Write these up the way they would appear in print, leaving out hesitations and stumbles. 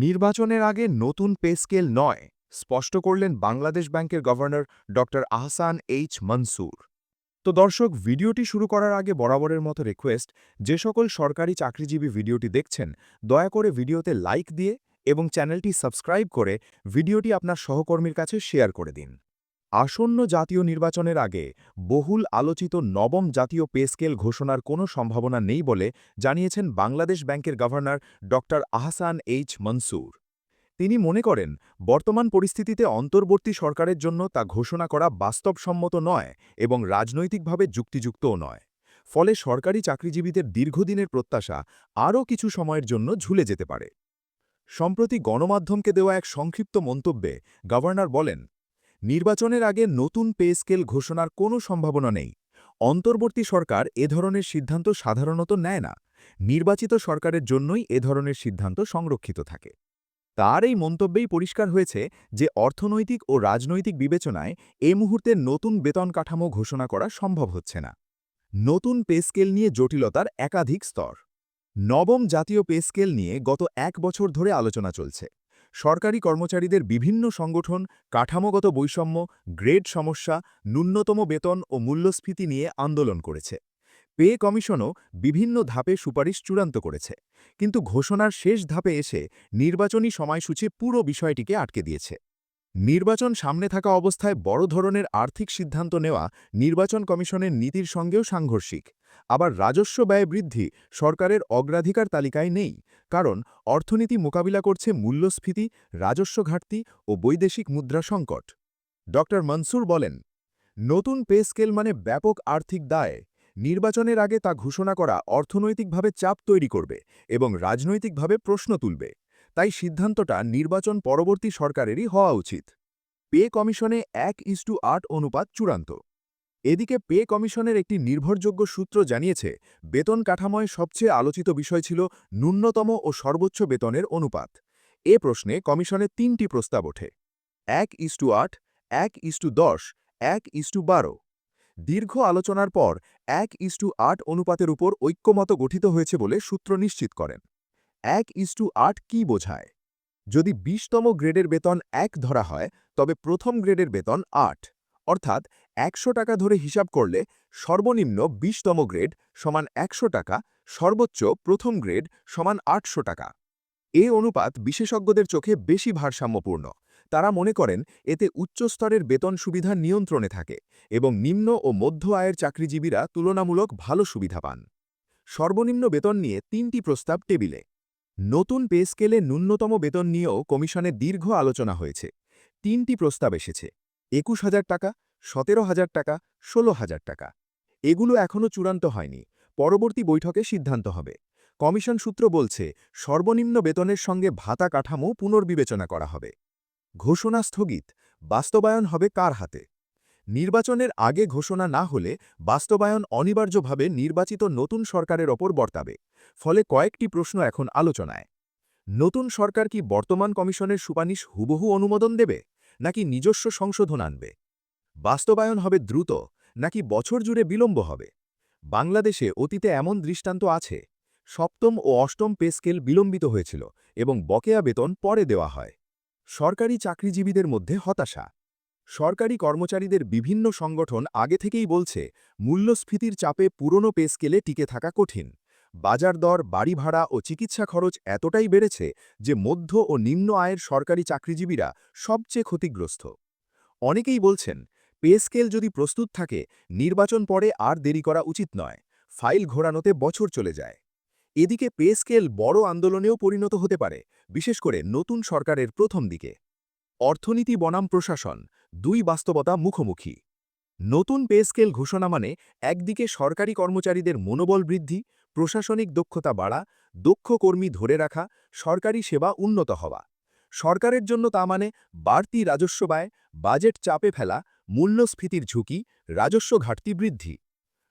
নির্বাচনের আগে নতুন পে স্কেল নয়, স্পষ্ট করলেন বাংলাদেশ ব্যাংকের গভর্নর ড আহসান এইচ মনসুর। তো দর্শক, ভিডিওটি শুরু করার আগে বরাবরের মতো রিকোয়েস্ট, যে সকল সরকারি চাকরিজীবী ভিডিওটি দেখছেন দয়া করে ভিডিওতে লাইক দিয়ে এবং চ্যানেলটি সাবস্ক্রাইব করে ভিডিওটি আপনার সহকর্মীর কাছে শেয়ার করে দিন। আসন্ন জাতীয় নির্বাচনের আগে বহুল আলোচিত নবম জাতীয় পে স্কেল ঘোষণার কোনো সম্ভাবনা নেই বলে জানিয়েছেন বাংলাদেশ ব্যাংকের গভর্নর ড আহসান এইচ মনসুর। তিনি মনে করেন, বর্তমান পরিস্থিতিতে অন্তর্বর্তী সরকারের জন্য তা ঘোষণা করা বাস্তবসম্মত নয় এবং রাজনৈতিকভাবে যুক্তিযুক্তও নয়। ফলে সরকারি চাকরিজীবীদের দীর্ঘদিনের প্রত্যাশা আরও কিছু সময়ের জন্য ঝুলে যেতে পারে। সম্প্রতি গণমাধ্যমকে দেওয়া এক সংক্ষিপ্ত মন্তব্যে গভর্নর বলেন, নির্বাচনের আগে নতুন পে স্কেল ঘোষণার কোনো সম্ভাবনা নেই। অন্তর্বর্তী সরকার এ ধরনের সিদ্ধান্ত সাধারণত নেয় না। নির্বাচিত সরকারের জন্যই এ ধরনের সিদ্ধান্ত সংরক্ষিত থাকে। তার এই মন্তব্যেই পরিষ্কার হয়েছে যে অর্থনৈতিক ও রাজনৈতিক বিবেচনায় এই মুহূর্তে নতুন বেতন কাঠামো ঘোষণা করা সম্ভব হচ্ছে না। নতুন পে স্কেল নিয়ে জটিলতার একাধিক স্তর। নবম জাতীয় পে স্কেল নিয়ে গত ১ বছর ধরে আলোচনা চলছে। সরকারি কর্মচারীদের বিভিন্ন সংগঠন কাঠামোগত বৈষম্য, গ্রেড সমস্যা, ন্যূনতম বেতন ও মূল্যস্ফীতি নিয়ে আন্দোলন করেছে। পে কমিশনও বিভিন্ন ধাপে সুপারিশ চূড়ান্ত করেছে, কিন্তু ঘোষণার শেষ ধাপে এসে নির্বাচনী সময়সূচি পুরো বিষয়টিকে আটকে দিয়েছে। নির্বাচন সামনে থাকা অবস্থায় বড় ধরনের আর্থিক সিদ্ধান্ত নেওয়া নির্বাচন কমিশনের নীতির সঙ্গেও সাংঘর্ষিক। আবার রাজস্ব ব্যয় বৃদ্ধি সরকারের অগ্রাধিকার তালিকায় নেই, কারণ অর্থনীতি মোকাবিলা করছে মূল্যস্ফীতি, রাজস্ব ঘাটতি ও বৈদেশিক মুদ্রা সংকট। ড মনসুর বলেন, নতুন পে স্কেল মানে ব্যাপক আর্থিক দায়। নির্বাচনের আগে তা ঘোষণা করা অর্থনৈতিকভাবে চাপ তৈরি করবে এবং রাজনৈতিকভাবে প্রশ্ন তুলবে। তাই সিদ্ধান্তটা নির্বাচন পরবর্তী সরকারেরই হওয়া উচিত। পে কমিশনে 1:8 অনুপাত চূড়ান্ত। এদিকে পে কমিশনের একটি নির্ভরযোগ্য সূত্র জানিয়েছে, বেতন কাঠামোয় সবচেয়ে আলোচিত বিষয় ছিল ন্যূনতম ও সর্বোচ্চ বেতনের অনুপাত। এ প্রশ্নে কমিশনে ৩টি প্রস্তাব ওঠে: 1:8, 1:10, 1:12। দীর্ঘ আলোচনার পর 1:8 অনুপাতের উপর ঐক্যমত গঠিত হয়েছে বলে সূত্র নিশ্চিত করেন। 1:8 কি বোঝায়? যদি ২০তম গ্রেডের বেতন ১ ধরা হয়, তবে প্রথম গ্রেডের বেতন ৮, অর্থাৎ ১০০ টাকা ধরে হিসাব করলে সর্বনিম্ন ২০তম গ্রেড সমান ১০০ টাকা, সর্বোচ্চ প্রথম গ্রেড সমান ৮০০ টাকা। এ অনুপাত বিশেষজ্ঞদের চোখে বেশি ভারসাম্যপূর্ণ। তারা মনে করেন, এতে উচ্চস্তরের বেতন সুবিধা নিয়ন্ত্রণে থাকে এবং নিম্ন ও মধ্য আয়ের চাকরিজীবীরা তুলনামূলক ভালো সুবিধা পান। সর্বনিম্ন বেতন নিয়ে ৩টি প্রস্তাব টেবিলে। নতুন পে স্কেলে ন্যূনতম বেতন নিয়েও কমিশনে দীর্ঘ আলোচনা হয়েছে। ৩টি প্রস্তাব এসেছে: ২১,০০০ টাকা, ১৭,০০০ টাকা, ১৬,০০০ টাকা। এগুলো এখনও চূড়ান্ত হয়নি, পরবর্তী বৈঠকে সিদ্ধান্ত হবে। কমিশন সূত্র বলছে, সর্বনিম্ন বেতনের সঙ্গে ভাতা কাঠামো পুনর্বিবেচনা করা হবে। ঘোষণা স্থগিত, বাস্তবায়ন হবে কার হাতে? নির্বাচনের আগে ঘোষণা না হলে বাস্তবায়ন অনিবার্যভাবে নির্বাচিত নতুন সরকারের ওপর বর্তাবে। ফলে কয়েকটি প্রশ্ন এখন আলোচনায়। নতুন সরকার কি বর্তমান কমিশনের সুপারিশ হুবহু অনুমোদন দেবে, নাকি নিজস্ব সংশোধন আনবে? বাস্তবায়ন হবে দ্রুত, নাকি বছর জুড়ে বিলম্ব হবে? বাংলাদেশে অতীতে এমন দৃষ্টান্ত আছে। সপ্তম ও অষ্টম পে স্কেল বিলম্বিত হয়েছিল এবং বকেয়া বেতন পরে দেওয়া হয়। সরকারি চাকরিজীবীদের মধ্যে হতাশা। সরকারি কর্মচারীদের বিভিন্ন সংগঠন আগে থেকেই বলছে, মূল্যস্ফীতির চাপে পুরনো পে স্কেলে টিকে থাকা কঠিন। বাজার দর, বাড়ি ভাড়া ও চিকিৎসা খরচ এতটাই বেড়েছে যে মধ্য ও নিম্ন আয়ের সরকারি চাকরিজীবীরা সবচেয়ে ক্ষতিগ্রস্ত। অনেকেই বলছেন, পে স্কেল যদি প্রস্তুত থাকে, নির্বাচন পরে আর দেরি করা উচিত নয়। ফাইল ঘোরানোতে বছর চলে যায়। এদিকে পে স্কেল বড় আন্দোলনেও পরিণত হতে পারে, বিশেষ করে নতুন সরকারের প্রথম দিকে। অর্থনীতি বনাম প্রশাসন, দুই বাস্তবতা মুখোমুখি। নতুন পে স্কেল ঘোষণা মানে একদিকে সরকারি কর্মচারীদের মনোবল বৃদ্ধি, প্রশাসনিক দক্ষতা বাড়া, দক্ষ কর্মী ধরে রাখা, সরকারি সেবা উন্নত হওয়া। সরকারের জন্য তা মানে বাড়তি রাজস্ব ব্যয়, বাজেট চাপে ফেলা, মূল্যস্ফীতির ঝুঁকি, রাজস্ব ঘাটতি বৃদ্ধি।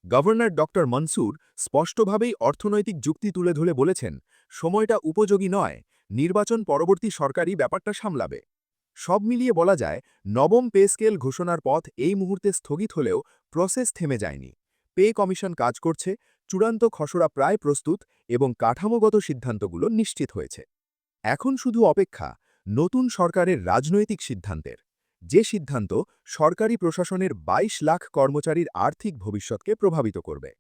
গভর্নর ড মনসুর স্পষ্টভাবেই অর্থনৈতিক যুক্তি তুলে ধরে বলেছেন, সময়টা উপযোগী নয়, নির্বাচন পরবর্তী সরকারই ব্যাপারটা সামলাবে। সব মিলিয়ে বলা যায়, নবম পে স্কেল ঘোষণার পথ এই মুহূর্তে স্থগিত হলেও প্রসেস থেমে যায়নি। পে কমিশন কাজ করছে, চূড়ান্ত খসড়া প্রায় প্রস্তুত এবং কাঠামোগত সিদ্ধান্তগুলো নিশ্চিত হয়েছে। এখন শুধু অপেক্ষা নতুন সরকারের রাজনৈতিক সিদ্ধান্তের, যে সিদ্ধান্ত সরকারি প্রশাসনের ২২ লাখ কর্মচারীর আর্থিক ভবিষ্যৎকে প্রভাবিত করবে।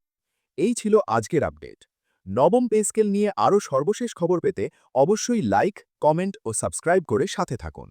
এই ছিল আজকের আপডেট। নবম পে স্কেল নিয়ে আরও সর্বশেষ খবর পেতে অবশ্যই লাইক, কমেন্ট ও সাবস্ক্রাইব করে সাথে থাকুন।